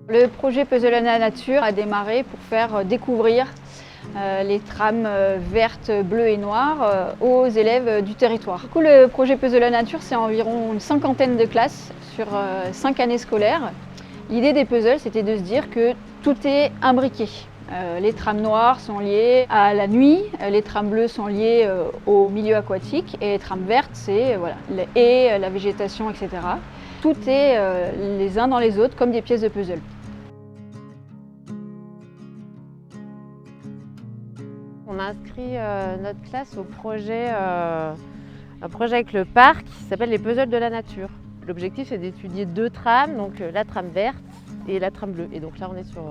Le projet Puzzle à la nature a démarré pour faire découvrir les trames vertes, bleues et noires aux élèves du territoire. Du coup, le projet Puzzle à la nature, c'est environ une cinquantaine de classes sur 5 années scolaires. L'idée des puzzles, c'était de se dire que tout est imbriqué. Les trames noires sont liées à la nuit, les trames bleues sont liées au milieu aquatique et les trames vertes, c'est les haies, la végétation, etc. Tout est les uns dans les autres comme des pièces de puzzle. On a inscrit notre classe au projet, un projet avec le parc qui s'appelle les puzzles de la nature. L'objectif c'est d'étudier 2 trames, donc la trame verte et la trame bleue. Et donc là on est sur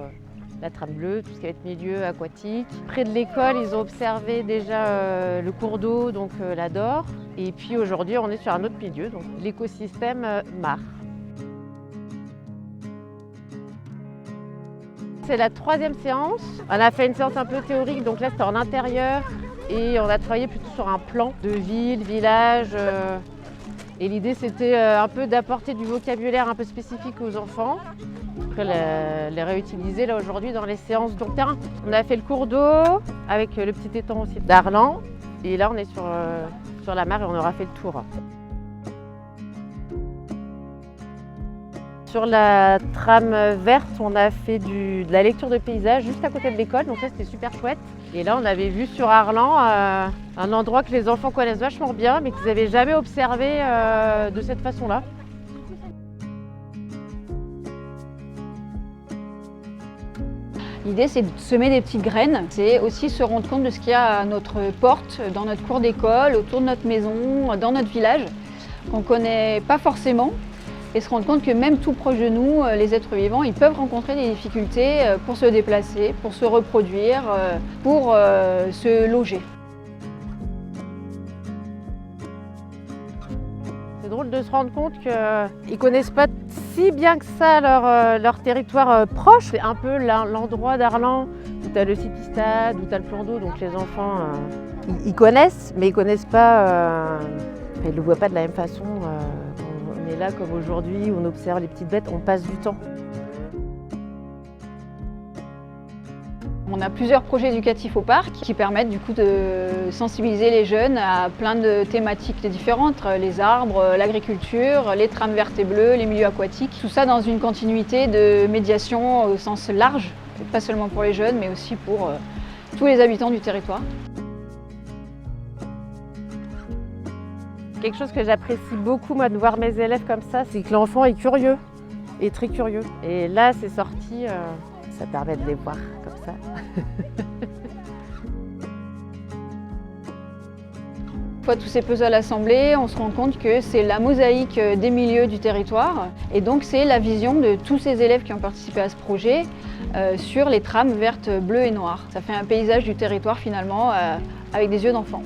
la trame bleue, tout ce qui va être milieu aquatique. Près de l'école, ils ont observé déjà le cours d'eau, donc la Dore. Et puis aujourd'hui, on est sur un autre milieu, donc l'écosystème Mar. C'est la 3e séance. On a fait une séance un peu théorique, donc là c'était en intérieur. Et on a travaillé plutôt sur un plan de ville, village. Et l'idée c'était un peu d'apporter du vocabulaire un peu spécifique aux enfants. Après les réutiliser là aujourd'hui dans les séances sur le terrain. On a fait le cours d'eau avec le petit étang aussi d'Arlan. Et là on est sur la mare et on aura fait le tour. Sur la trame verte, on a fait de la lecture de paysage juste à côté de l'école, donc ça c'était super chouette. Et là on avait vu sur Arlan un endroit que les enfants connaissent vachement bien mais qu'ils n'avaient jamais observé de cette façon-là. L'idée, c'est de semer des petites graines. C'est aussi se rendre compte de ce qu'il y a à notre porte, dans notre cour d'école, autour de notre maison, dans notre village, qu'on ne connaît pas forcément. Et se rendre compte que même tout proche de nous, les êtres vivants, ils peuvent rencontrer des difficultés pour se déplacer, pour se reproduire, pour se loger. C'est drôle de se rendre compte qu'ils ne connaissent pas si bien que ça leur territoire proche. C'est un peu l'endroit d'Arlan où tu as le city-stade, où tu as le plan d'eau, donc les enfants, ils connaissent, mais ils ne connaissent pas, ils ne le voient pas de la même façon. On est là comme aujourd'hui, on observe les petites bêtes, on passe du temps. On a plusieurs projets éducatifs au parc qui permettent du coup de sensibiliser les jeunes à plein de thématiques différentes, les arbres, l'agriculture, les trames vertes et bleues, les milieux aquatiques. Tout ça dans une continuité de médiation au sens large, pas seulement pour les jeunes mais aussi pour tous les habitants du territoire. Quelque chose que j'apprécie beaucoup moi de voir mes élèves comme ça, c'est que l'enfant est curieux, et très curieux. Et là c'est sorti, ça permet de les voir comme ça. Une fois tous ces puzzles assemblés, on se rend compte que c'est la mosaïque des milieux du territoire. Et donc c'est la vision de tous ces élèves qui ont participé à ce projet sur les trames vertes, bleues et noires. Ça fait un paysage du territoire finalement avec des yeux d'enfant.